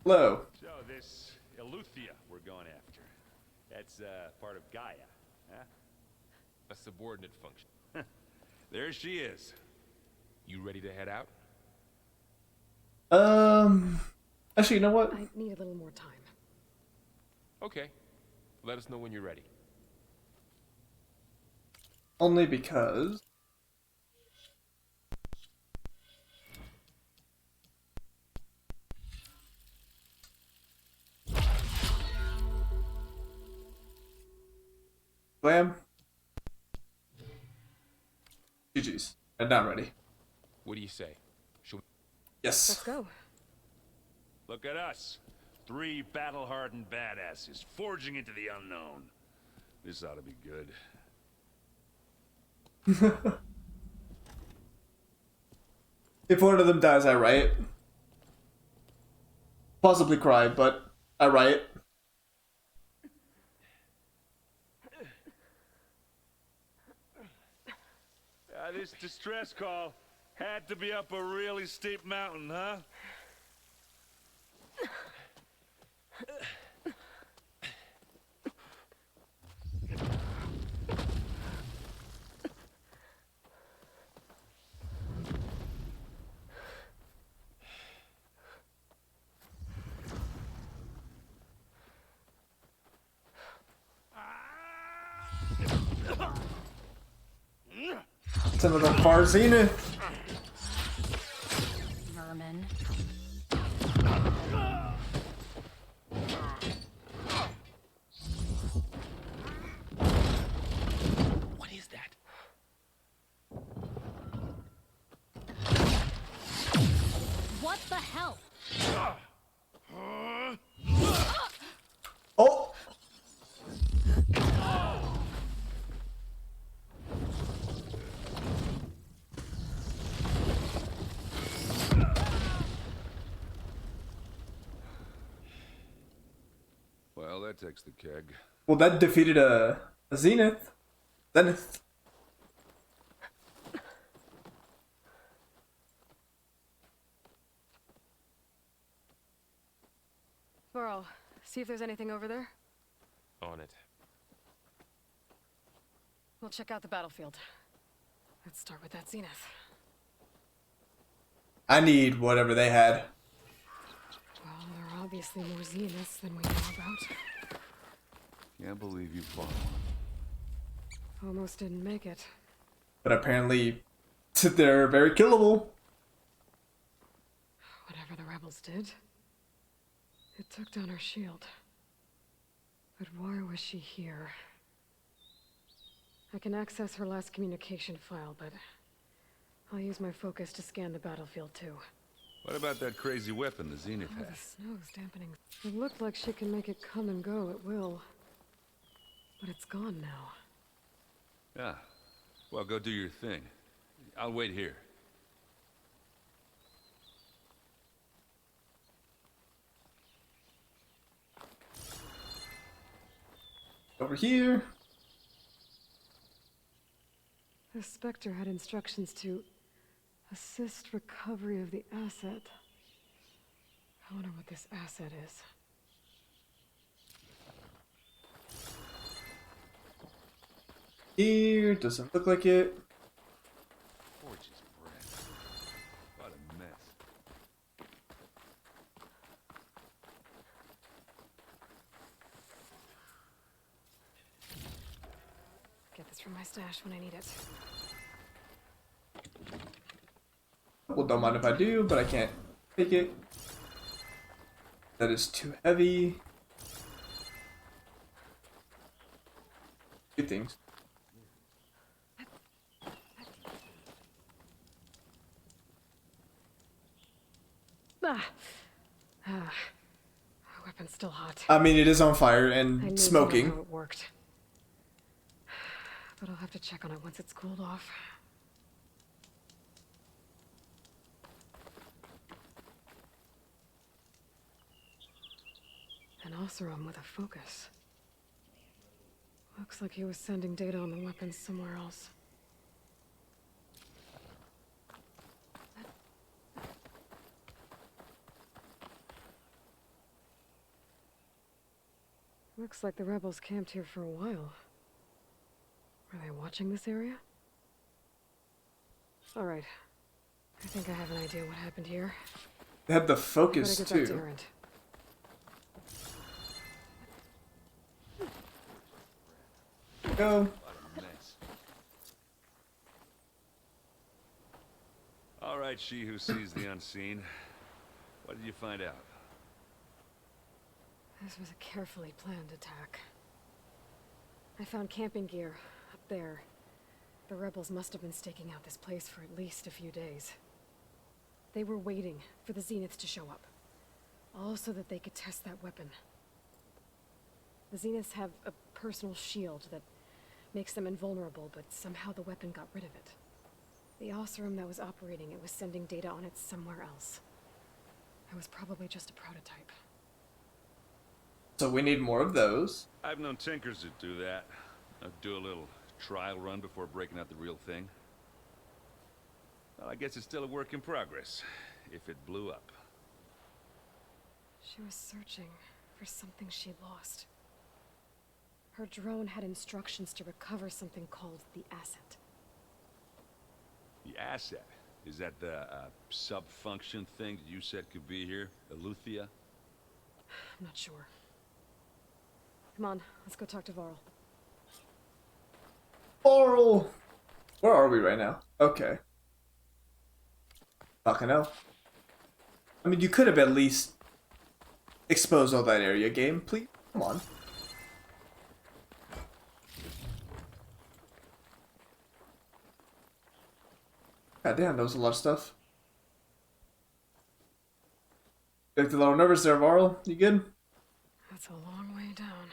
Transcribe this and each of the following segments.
Hello. So this Eleuthia we're going after, that's part of Gaia, huh? A subordinate function. There she is. You ready to head out? Um, actually, you know what? I need a little more time. Okay. Let us know when you're ready. Only because Blam. GG's. I'm not ready. What do you say? Should Yes. Let's go. Look at us. 3 battle-hardened badasses forging into the unknown. This ought to be good. If one of them dies, I riot. Possibly cry, but I riot. This distress call had to be up a really steep mountain, huh? Some of the far zenith. Vermin. What is that? What the hell? Oh! Well, that takes the keg. Well, that defeated a zenith. Zenith. Burl, see if there's anything over there. On it. We'll check out the battlefield. Let's start with that zenith. I need whatever they had. Well, there are obviously more zeniths than we know about. Can't believe you fought. Almost didn't make it. But apparently, they're very killable. Whatever the rebels did, it took down her shield. But why was she here? I can access her last communication file, but I'll use my focus to scan the battlefield too. What about that crazy weapon the Zenith Oh, had? the snow's dampening. It looked like she can make it come and go at will. But it's gone now. Yeah. Well, go do your thing. I'll wait here. Over here. The Spectre had instructions to assist recovery of the asset. I wonder what this asset is. Here. Doesn't look like it. Forge's breath. What a mess. Get this from my stash when I need it. Well, don't mind if I do, but I can't take it. That is too heavy. Good things. Ah! Ah. Weapon's still hot. I mean, it is on fire I and need to know smoking. how it worked. But I'll have to check on it once it's cooled off. An Oseram with a focus. Looks like he was sending data on the weapons somewhere else. Looks like the rebels camped here for a while. Are they watching this area? Alright. I think I have an idea what happened here. They had the Better focus get back to too. Erend. Go. What a mess. All right, she who sees the unseen. What did you find out? This was a carefully planned attack. I found camping gear up there. The rebels must have been staking out this place for at least a few days. They were waiting for the Zeniths to show up. All so that they could test that weapon. The Zeniths have a personal shield that makes them invulnerable, but somehow the weapon got rid of it. The Oseram that was operating it was sending data on it somewhere else. It was probably just a prototype. So we need more of those. I've known tinkers that do that. Do a little trial run before breaking out the real thing. Well, I guess it's still a work in progress, if it blew up. She was searching for something she lost. Her drone had instructions to recover something called the asset. The asset? Is that the sub-function thing that you said could be here? Eleuthia? I'm not sure. Come on, let's go talk to Varl. Oral. Where are we right now? Okay. Fucking hell. I mean, you could have at least exposed all that area, game, please. Come on. God damn, that was a lot of stuff. You looked a little nervous there, Varl. You good? That's a long way down.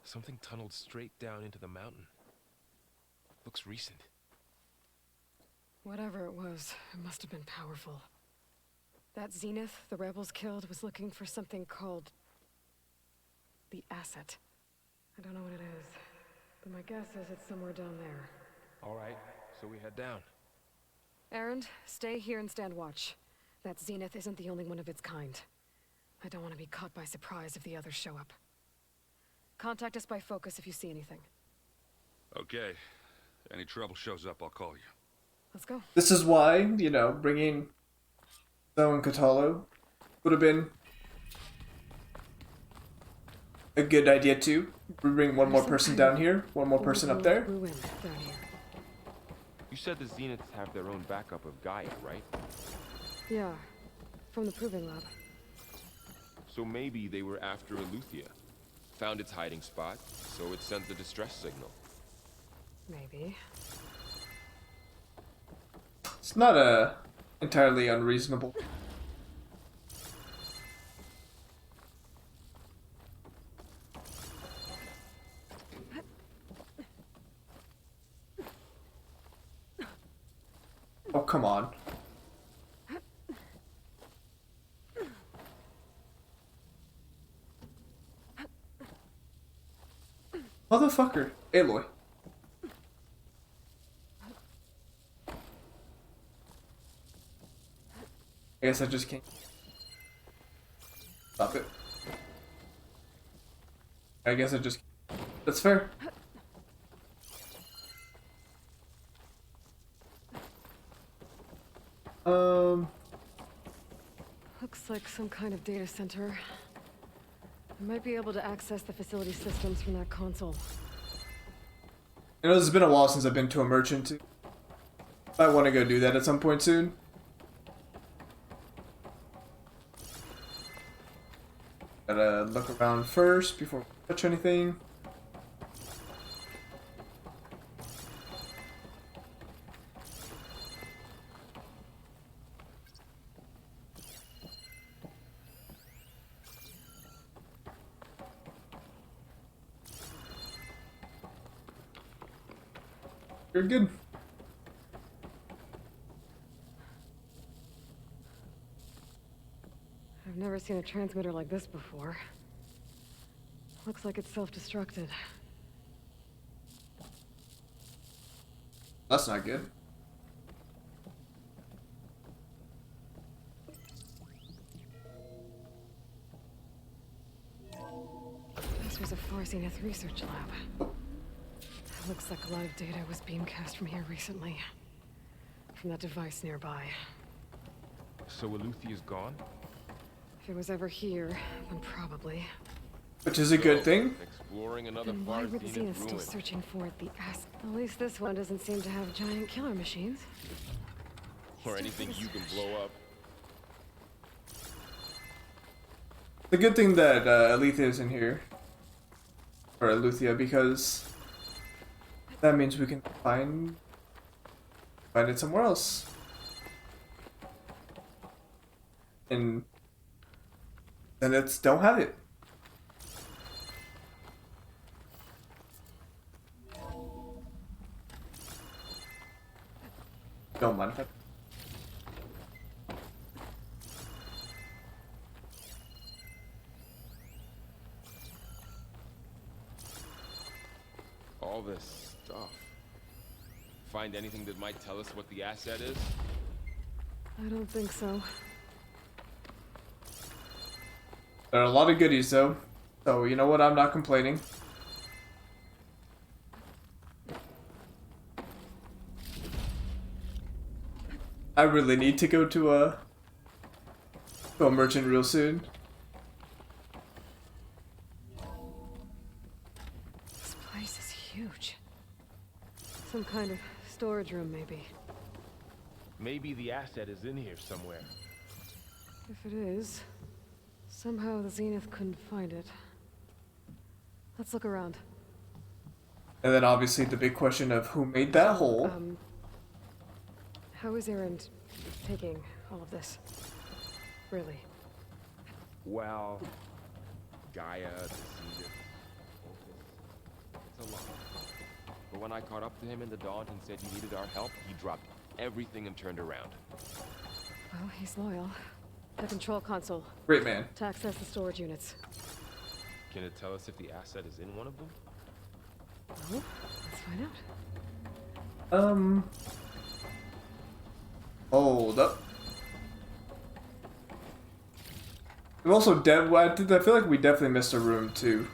Something tunneled straight down into the mountain. Looks recent. Whatever it was, it must have been powerful. That Zenith the rebels killed was looking for something called the asset. I don't know what it is, but my guess is it's somewhere down there. All right, so we head down. Erend, stay here and stand watch. That Zenith isn't the only one of its kind. I don't want to be caught by surprise if the others show up. Contact us by focus if you see anything. Okay. Any trouble shows up, I'll call you. Let's go. This is why, you know, bringing Zoe and Kotallo would have been a good idea too. We bring one more person down here, one more person up there. Ruin down here. You said the Zeniths have their own backup of Gaia, right? Yeah, from the Proving Lab. So maybe they were after Eleuthia. Found its hiding spot, so it sends a distress signal. Maybe. It's not entirely unreasonable. Oh, come on. Motherfucker. Aloy. I guess I just can't. Stop it. I guess I just. That's fair. Looks like some kind of data center. I might be able to access the facility systems from that console. You know, it's been a while since I've been to a merchant. I want to go do that at some point soon. Gotta look around first before we touch anything. You're good. I've never seen a transmitter like this before. Looks like it's self-destructed. That's not good. This was a 4 Zenith research lab. Looks like a lot of data was beamcast from here recently. From that device nearby. So Eleuthea's gone? If it was ever here, then probably. Which is a good thing. Exploring another Then why far were the Zenith Zeniths still ruin. searching for the Ask? At least this one doesn't seem to have giant killer machines. Or anything you can blow up. The good thing that Alethea is in here. Or Eleuthia, because that means we can find it somewhere else. And then it's don't have it. Don't mind if I... All this stuff. Find anything that might tell us what the asset is? I don't think so. There are a lot of goodies though. So you know what, I'm not complaining. I really need to go to a merchant real soon. This place is huge. Some kind of storage room, maybe. Maybe the asset is in here somewhere. If it is, somehow the Zenith couldn't find it. Let's look around. And then obviously the big question of who made that hole. How is Erend taking all of this? Really? Well, Gaia, the Zenith, it's a lot. But when I caught up to him in the Daunt and said he needed our help, he dropped everything and turned around. Well, he's loyal. The control console. Great man. To access the storage units. Can it tell us if the asset is in one of them? Well, let's find out. Hold up. We've also I feel like we definitely missed a room too.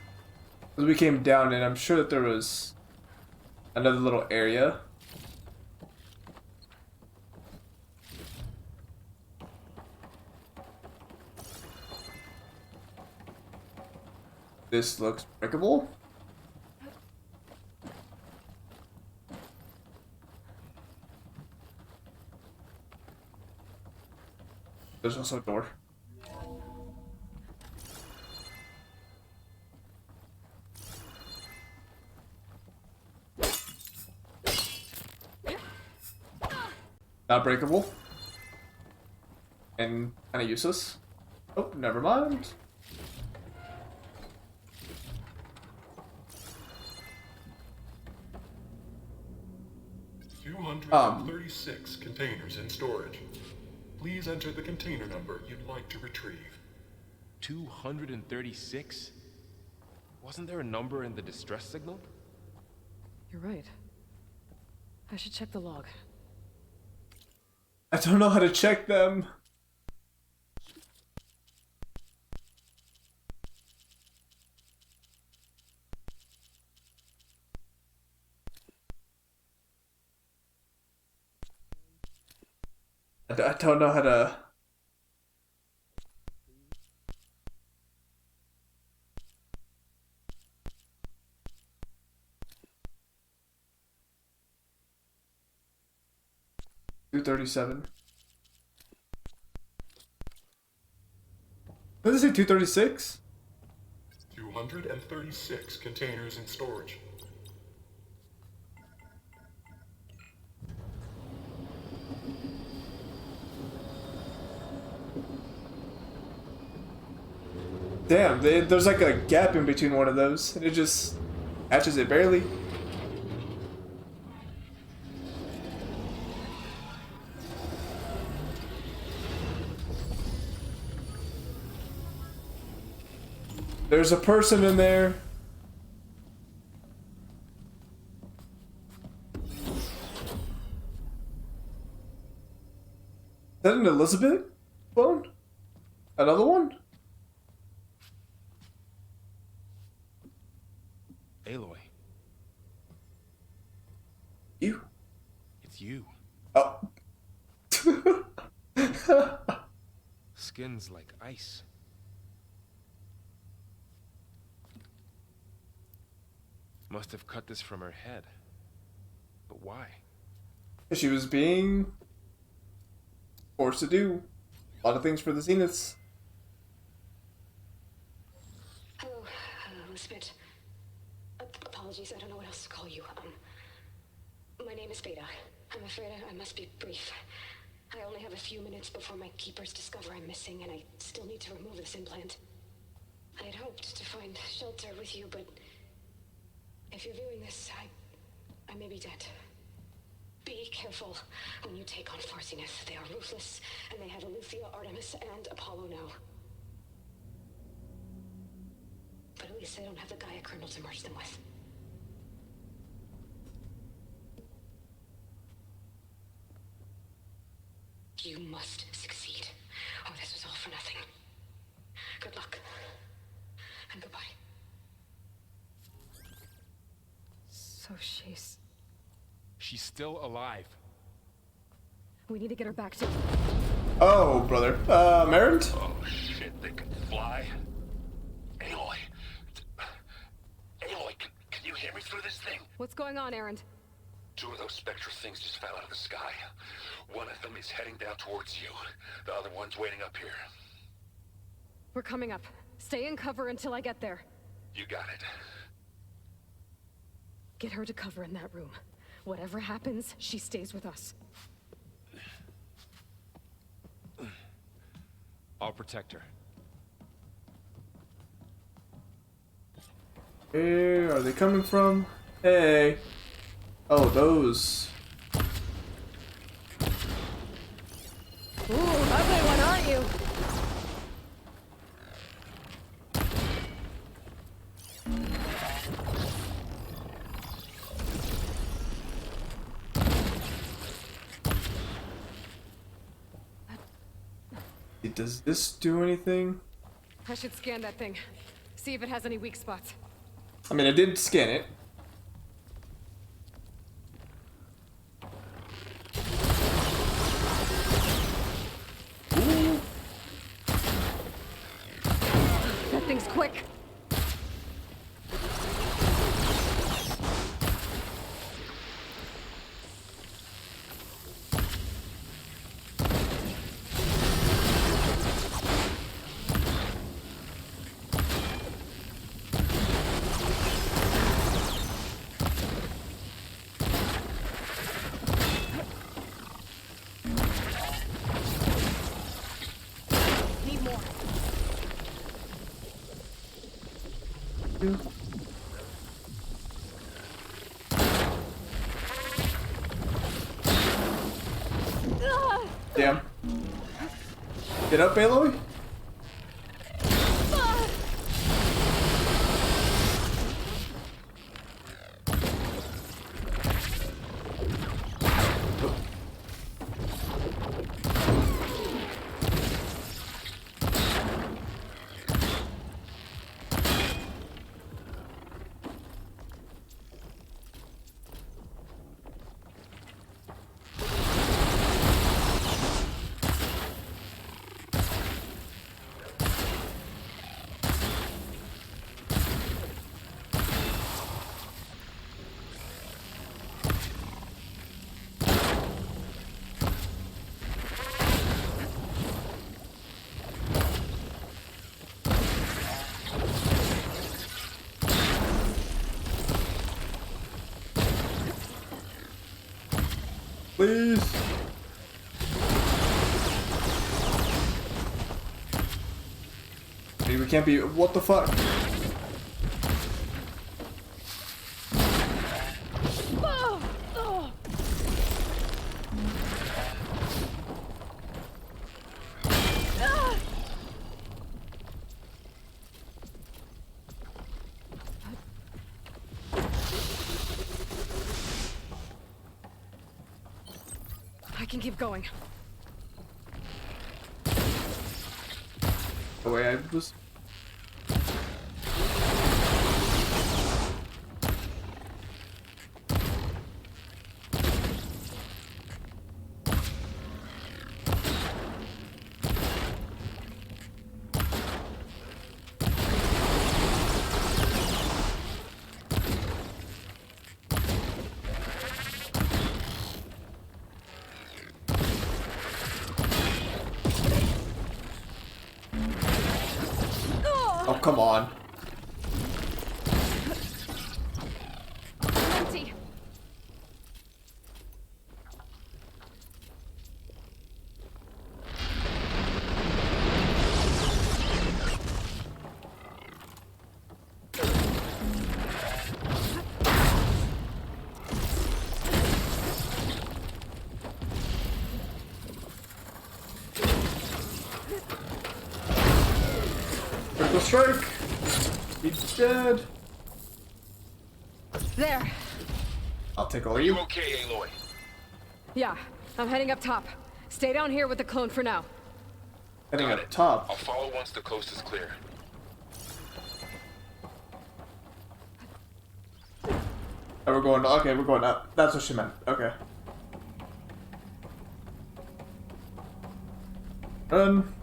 Because we came down and I'm sure that there was another little area. This looks breakable. There's also a door. Not breakable. And kind of useless. Oh, never mind. Um. 236 containers in storage. Please enter the container number you'd like to retrieve. 236? Wasn't there a number in the distress signal? You're right. I should check the log. I don't know how to check them. I don't know how to... $237. What does it say, 236? 236 containers in storage. Damn, there's like a gap in between one of those, and it just matches it barely. There's a person in there. Is that an Elizabeth phone? Another one? Aloy, You? it's you. Oh. Skin's like ice. Must have cut this from her head. But why? She was being forced to do a lot of things for the Zeniths. Hello, Elizabeth. Apologies, I don't know what else to call you. My name is Veda. I'm afraid I must be brief. I only have a few minutes before my keepers discover I'm missing, and I still need to remove this implant. I had hoped to find shelter with you, but if you're viewing this, I may be dead. Be careful when you take on Far Zenith. They are ruthless, and they have Eleuthia, Artemis, and Apollo now. But at least they don't have the Gaia kernel to merge them with. You must succeed, or this was all for nothing. Good luck, and goodbye. So she's... She's still alive. We need to get her back to... Oh, brother. Merritt? Oh shit, they can fly? Aloy. Aloy, can you hear me through this thing? What's going on, Erend? 2 of those spectral things just fell out of the sky. One of them is heading down towards you. The other one's waiting up here. We're coming up. Stay in cover until I get there. You got it. Get her to cover in that room. Whatever happens, she stays with us. I'll protect her. Where are they coming from? Hey. Oh, those. Ooh, ugly one, aren't you? Does this do anything? I should scan that thing. See if it has any weak spots. I mean, I did scan it. Ooh. That thing's quick. Need more. Damn. Get up, Aloy. Please. Maybe we can't be. What the fuck? I can keep going. The way I was. Oh, come on. Empty. Critical strike. He's dead. There. I'll take all Are you. you okay, Aloy? Yeah, I'm heading up top. Stay down here with the clone for now. Heading Got up it. top. I'll follow once the coast is clear. Oh, we're going. Okay, we're going up. That's what she meant. Okay. Run.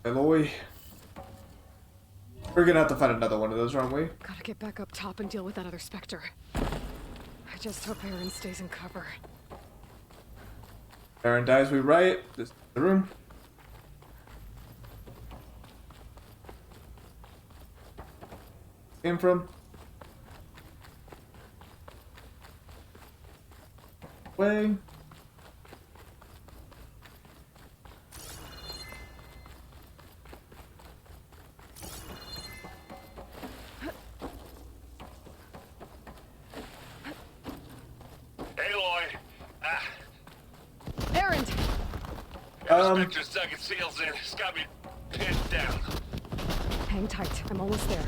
Aloy. We're gonna have to find another one of those, aren't we? Gotta get back up top and deal with that other Spectre. I just hope Aaron stays in cover. Aaron dies, we riot. This is the room. Came from. Way. Aloy! Aaron! Spectre's dug its heels in. It's got me pinned down. Hang tight. I'm almost there.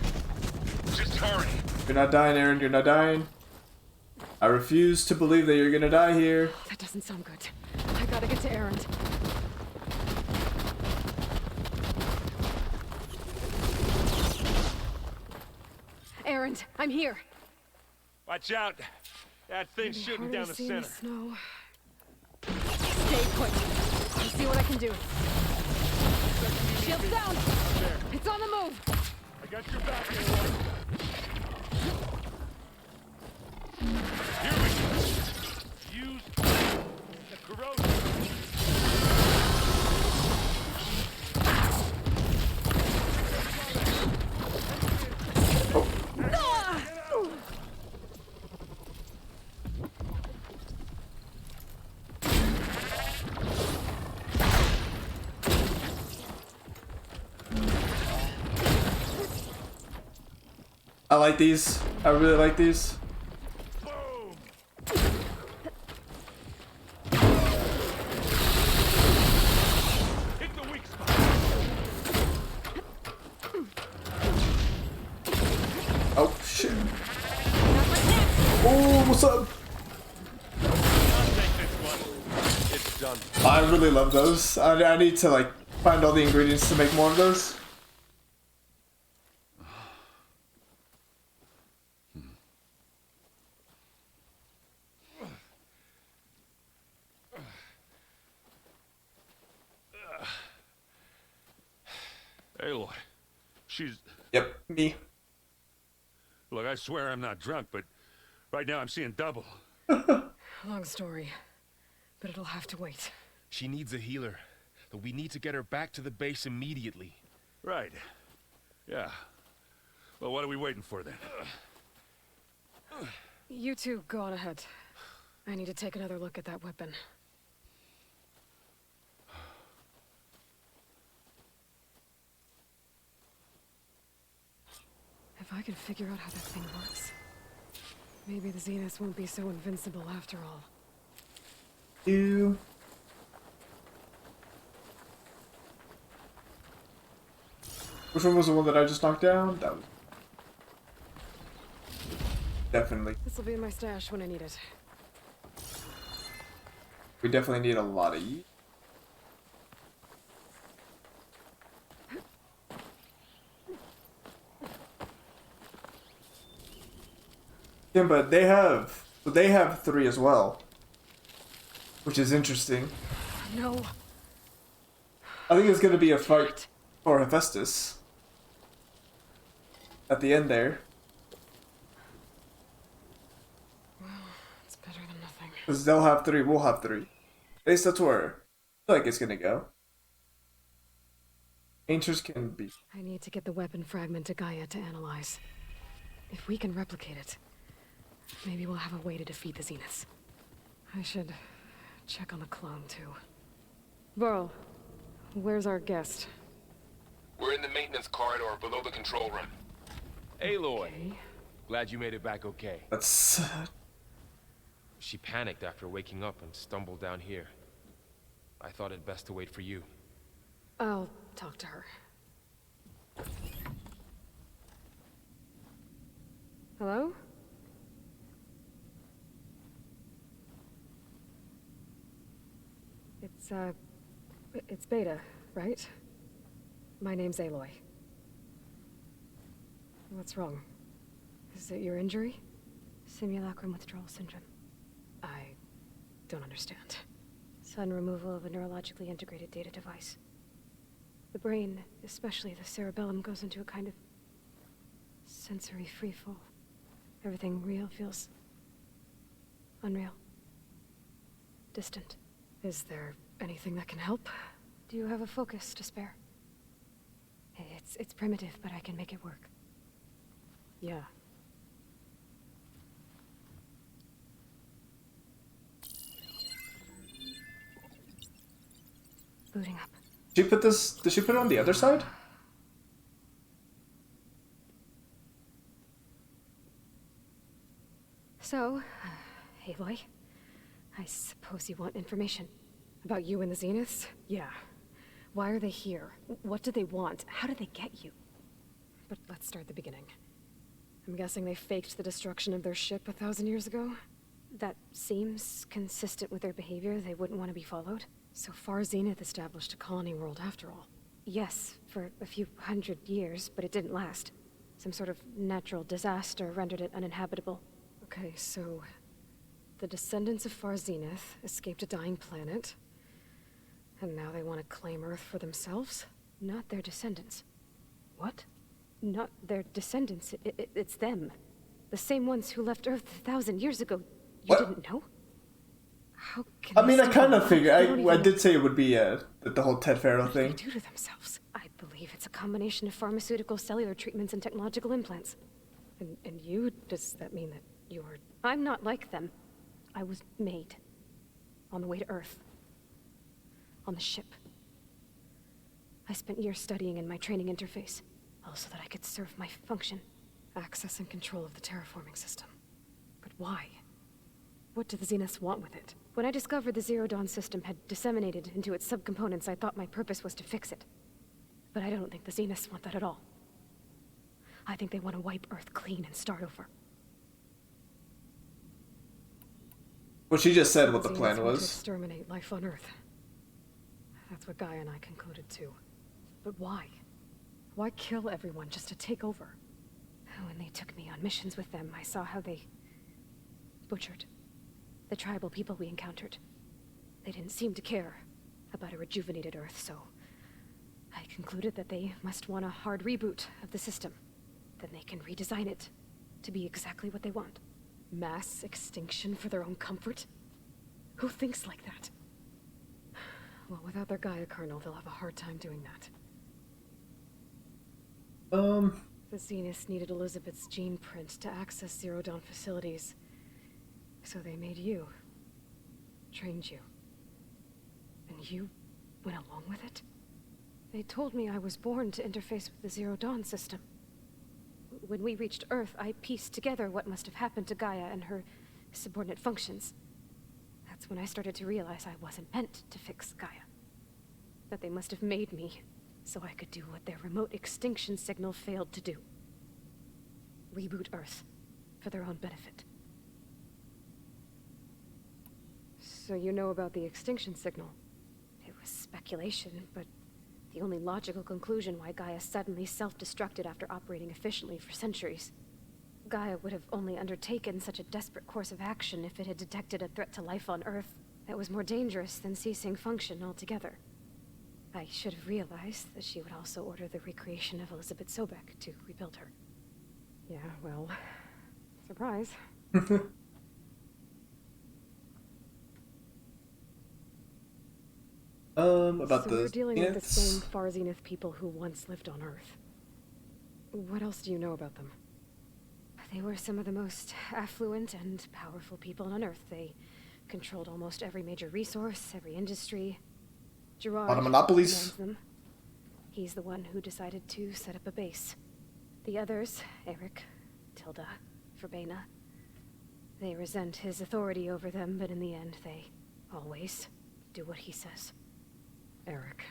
Just hurry. You're not dying, Aaron. You're not dying. I refuse to believe that you're gonna die here. That doesn't sound good. I gotta get to Aaron. Aaron, I'm here. Watch out. That thing's shooting down the Hardly see any center. snow. Stay put. I'll see what I can do. Shields down. It's on the move. I got your back, Aloy. Here we go. Use the corrosion. I like these. I really like these. Boom! Hit the weak spot. Oh shit. Oh, what's up? I'll take this one. It's done. I really love those. I need to like find all the ingredients to make more of those. Aloy, she's... Yep, me. Look, I swear I'm not drunk, but right now I'm seeing double. Long story, but it'll have to wait. She needs a healer, but we need to get her back to the base immediately. Right. Yeah. Well, what are we waiting for then? You two go on ahead. I need to take another look at that weapon. If I can figure out how that thing works, maybe the Zeniths won't be so invincible after all. You. Which one was the one that I just knocked down? That was definitely. This'll be in my stash when I need it. We definitely need a lot of yeast. Yeah, but they have 3 as well, which is interesting. No. I think it's gonna be a fight for Hephaestus at the end there, It's better than nothing. because they'll have 3, we'll have 3. At least that's where feel like it's gonna go. Painters can be. I need to get the weapon fragment to Gaia to analyze. If we can replicate it, maybe we'll have a way to defeat the Zeniths. I should check on the clone, too. Varl, where's our guest? We're in the maintenance corridor below the control room. Aloy, Okay. glad you made it back okay. That's. She panicked after waking up and stumbled down here. I thought it best to wait for you. I'll talk to her. Hello? It's Beta, right? My name's Aloy. What's wrong? Is it your injury? Simulacrum withdrawal syndrome. I don't understand. Sudden removal of a neurologically integrated data device. The brain, especially the cerebellum, goes into a kind of sensory freefall. Everything real feels unreal. Distant. Is there anything that can help? Do you have a focus to spare? It's primitive, but I can make it work. Yeah. Booting up. Did she put this? Did she put it on the other side? So, Aloy, I suppose you want information. About you and the Zeniths? Yeah. Why are they here? What do they want? How did they get you? But let's start at the beginning. I'm guessing they faked the destruction of their ship 1,000 years ago? That seems consistent with their behavior. They wouldn't want to be followed. So Far Zenith established a colony world after all. Yes, for a few hundred years, but it didn't last. Some sort of natural disaster rendered it uninhabitable. Okay, so the descendants of Far Zenith escaped a dying planet, and now they want to claim Earth for themselves? Not their descendants. What? Not their descendants. It's them. The same ones who left Earth 1,000 years ago. You What? didn't know? How can I they mean, I still kind of live? figured. They don't I even- did say it would be the whole Ted Farrow What do they thing. do to themselves? I believe it's a combination of pharmaceutical, cellular treatments, and technological implants. And you? Does that mean that you're... I'm not like them. I was made. On the way to Earth. On the ship. I spent years studying in my training interface, all so that I could serve my function. access and control of the terraforming system? But why? What do the Zeniths want with it? When I discovered the Zero Dawn system had disseminated into its subcomponents, I thought my purpose was to fix it. But I don't think the Zeniths want that at all. I think they want to wipe Earth clean and start over. Well, she just said what the Zeniths plan want to was. exterminate life on Earth. That's what Gaia and I concluded too. But why? Why kill everyone just to take over? When they took me on missions with them, I saw how they butchered the tribal people we encountered. They didn't seem to care about a rejuvenated Earth, so I concluded that they must want a hard reboot of the system. Then they can redesign it to be exactly what they want. Mass extinction for their own comfort? Who thinks like that? Well, without their Gaia kernel, they'll have a hard time doing that. The Zeniths needed Elizabeth's gene print to access Zero Dawn facilities. So they made you. Trained you. And you went along with it? They told me I was born to interface with the Zero Dawn system. When we reached Earth, I pieced together what must have happened to Gaia and her subordinate functions. That's when I started to realize I wasn't meant to fix Gaia. That they must have made me so I could do what their remote extinction signal failed to do. Reboot Earth for their own benefit. So you know about the extinction signal? It was speculation, but the only logical conclusion why Gaia suddenly self-destructed after operating efficiently for centuries. Gaia would have only undertaken such a desperate course of action if it had detected a threat to life on Earth that was more dangerous than ceasing function altogether. I should have realized that she would also order the recreation of Elizabeth Sobek to rebuild her. Yeah, well, surprise. About So the we're dealing with the same Zeniths? Far Zenith people who once lived on Earth. What else do you know about them? They were some of the most affluent and powerful people on Earth. They controlled almost every major resource, every industry. Gerard Lot of monopolies. commands them. He's the one who decided to set up a base. The others, Eric, Tilda, Verbena, they resent his authority over them, but in the end, they always do what he says. Eric.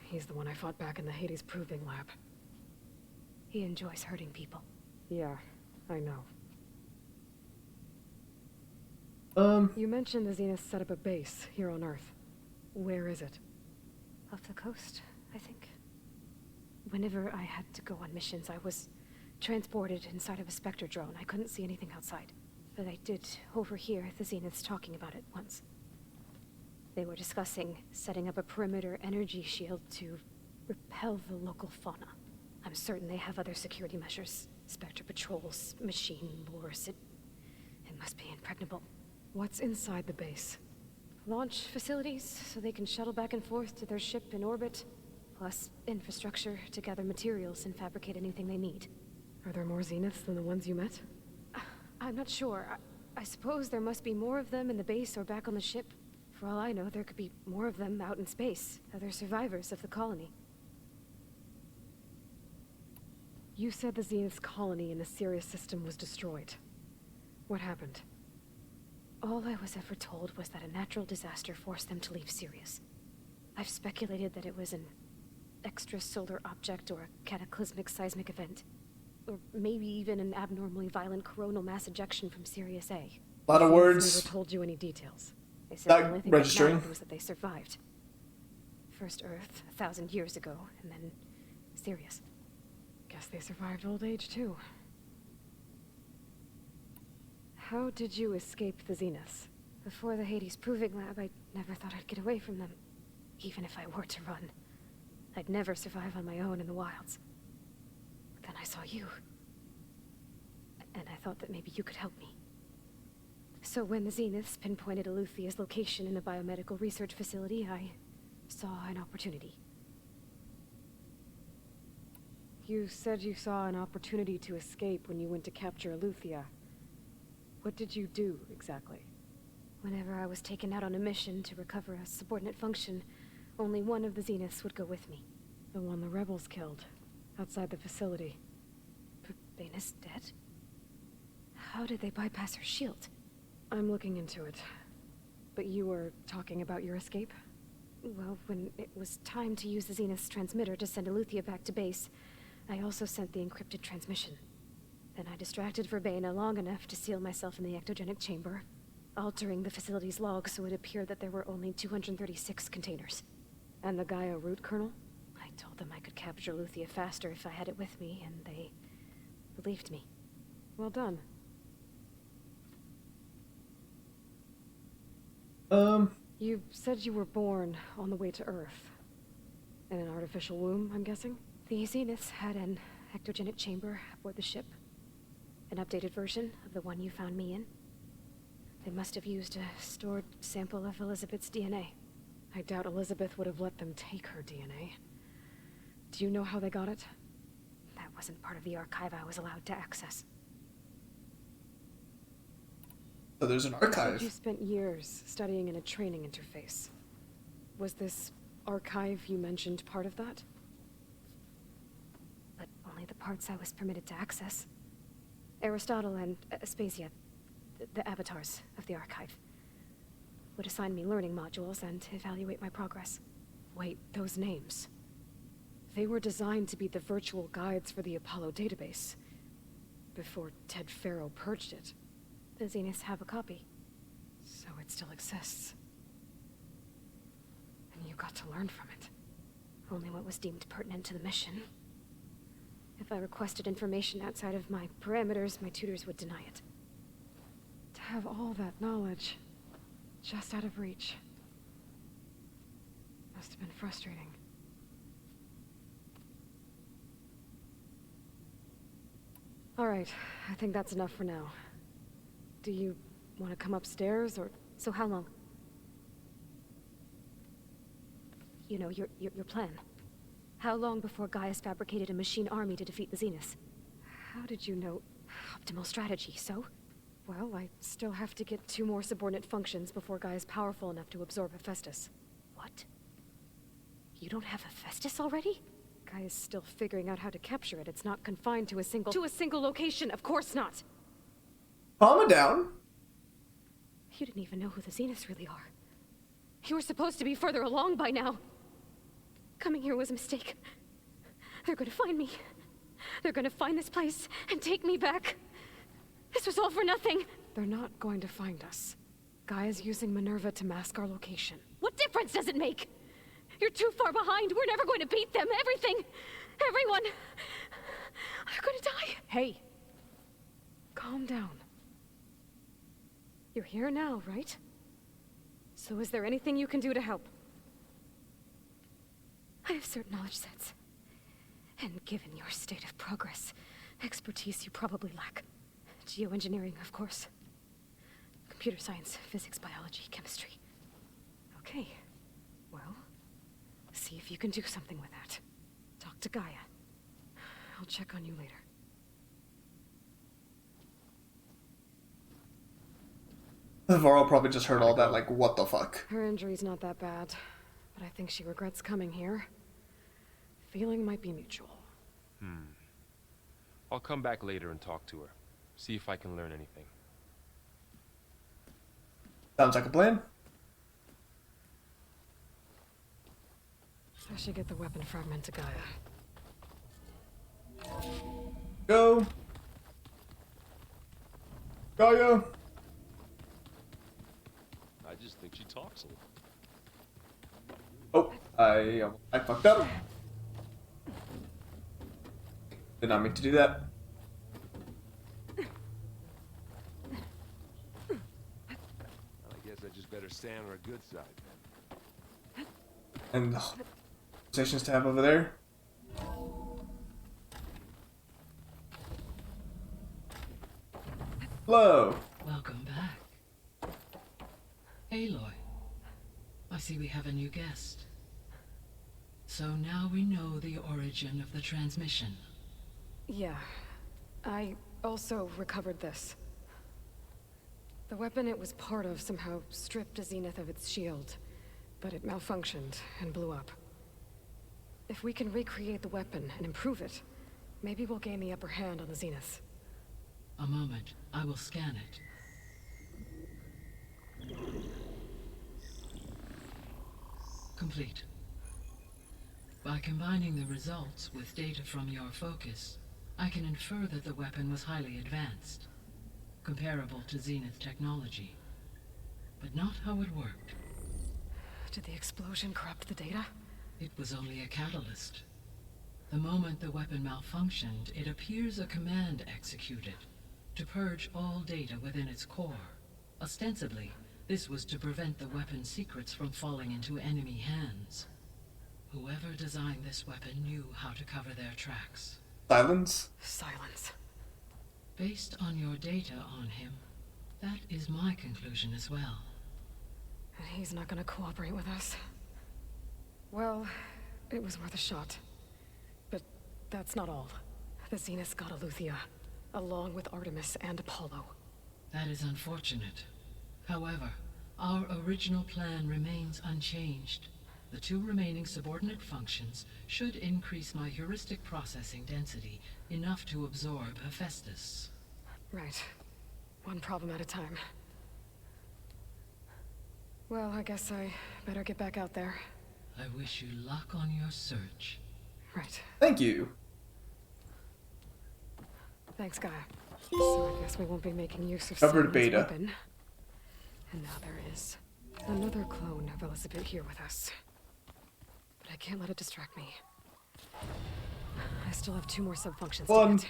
He's the one I fought back in the Hades Proving Lab. He enjoys hurting people. Yeah, I know. Um, You mentioned the Zenith set up a base here on Earth. Where is it? Off the coast, I think. Whenever I had to go on missions, I was transported inside of a Spectre drone. I couldn't see anything outside. But I did overhear the Zeniths talking about it once. They were discussing setting up a perimeter energy shield to repel the local fauna. I'm certain they have other security measures. Spectre patrols, machine wars. It must be impregnable. What's inside the base? Launch facilities, so they can shuttle back and forth to their ship in orbit. Plus infrastructure to gather materials and fabricate anything they need. Are there more Zeniths than the ones you met? I'm not sure. I suppose there must be more of them in the base or back on the ship. For all I know, there could be more of them out in space, other survivors of the colony. You said the Zenith's colony in the Sirius system was destroyed. What happened? All I was ever told was that a natural disaster forced them to leave Sirius. I've speculated that it was an extrasolar object or a cataclysmic seismic event. Or maybe even an abnormally violent coronal mass ejection from Sirius A. a lot of Zeniths words. never told you any details. They said Not the only thing registering. that mattered was that they survived. First Earth, 1,000 years ago, and then Sirius. Guess they survived old age, too. How did you escape the Zeniths? Before the Hades Proving Lab, I never thought I'd get away from them. Even if I were to run. I'd never survive on my own in the wilds. But then I saw you. And I thought that maybe you could help me. So when the Zeniths pinpointed Eluthia's location in a biomedical research facility, I saw an opportunity. You said you saw an opportunity to escape when you went to capture Eluthia. What did you do, exactly? Whenever I was taken out on a mission to recover a subordinate function, only one of the Zeniths would go with me. The one the rebels killed, outside the facility. Verbena's dead? How did they bypass her shield? I'm looking into it. But you were talking about your escape? Well, when it was time to use the Zenith's transmitter to send Eluthia back to base, I also sent the encrypted transmission. Then I distracted Verbena long enough to seal myself in the ectogenic chamber, altering the facility's log so it appeared that there were only 236 containers. And the Gaia root kernel? I told them I could capture Eluthia faster if I had it with me, and they believed me. Well done. You said you were born on the way to Earth. In an artificial womb, I'm guessing? The Zeniths had an ectogenic chamber aboard the ship. An updated version of the one you found me in. They must have used a stored sample of Elizabeth's DNA. I doubt Elizabeth would have let them take her DNA. Do you know how they got it? That wasn't part of the archive I was allowed to access. So there's an You said archive. you spent years studying in a training interface. Was this archive you mentioned part of that? But only the parts I was permitted to access. Aristotle and Aspasia, the avatars of the archive, would assign me learning modules and evaluate my progress. Wait, those names. They were designed to be the virtual guides for the Apollo database. Before Ted Faro purged it. The Zeniths have a copy. So it still exists. And you got to learn from it. Only what was deemed pertinent to the mission. If I requested information outside of my parameters, my tutors would deny it. To have all that knowledge, just out of reach. Must have been frustrating. All right, I think that's enough for now. Do you want to come upstairs, or... So how long? you know, your plan. How long before Gaius fabricated a machine army to defeat the Zeniths? How did you know? Optimal strategy, so? Well, I still have to get 2 more subordinate functions before Gaia's powerful enough to absorb Hephaestus. What? You don't have Hephaestus already? Gaia's still figuring out how to capture it. It's not confined to a single location. Of course not. Calm it down. You didn't even know who the Zeniths really are. You were supposed to be further along by now. Coming here was a mistake. They're gonna find me. They're gonna find this place and take me back. This was all for nothing. They're not going to find us. Gaia's using Minerva to mask our location. What difference does it make? You're too far behind. We're never going to beat them. Everything. Everyone. They're gonna die. Hey. Calm down. You're here now, right? So is there anything you can do to help? I have certain knowledge sets. And given your state of progress, expertise you probably lack. Geoengineering, of course. Computer science, physics, biology, chemistry. Okay. Well, see if you can do something with that. Talk to Gaia. I'll check on you later. Varl probably just heard all that, like, what the fuck? Her injury's not that bad, but I think she regrets coming here. Feeling might be mutual. I'll come back later and talk to her. See if I can learn anything. Sounds like a plan. I should get the weapon fragment to Gaia. Go. Gaia. I just think she talks a Oh, little. I fucked up. Did not mean to do that. I guess I just better stay on her good side then. And conversations to have over there. Hello. Welcome back. Aloy, I see we have a new guest. So now we know the origin of the transmission. Yeah. I also recovered this. The weapon it was part of somehow stripped a Zenith of its shield, but it malfunctioned and blew up. If we can recreate the weapon and improve it, maybe we'll gain the upper hand on the Zeniths. A moment, I will scan it. Complete. By combining the results with data from your focus, I can infer that the weapon was highly advanced, comparable to Zenith technology, but not how it worked. Did the explosion corrupt the data? It was only a catalyst. The moment the weapon malfunctioned, it appears a command executed to purge all data within its core. Ostensibly, this was to prevent the weapon's secrets from falling into enemy hands. Whoever designed this weapon knew how to cover their tracks. Silence. Silence. Based on your data on him, that is my conclusion as well. And he's not gonna cooperate with us. Well, it was worth a shot. But that's not all. The Zeniths got Eleuthia, along with Artemis and Apollo. That is unfortunate. However, our original plan remains unchanged. The 2 remaining subordinate functions should increase my heuristic processing density enough to absorb Hephaestus. Right. One problem at a time. Well, I guess I better get back out there. I wish you luck on your search. Right. Thank you. Thanks, Gaia. So I guess we won't be making use of Covered Simon's beta. weapon. And now there is another clone of Elizabeth here with us. But I can't let it distract me. I still have 2 more subfunctions to One. get.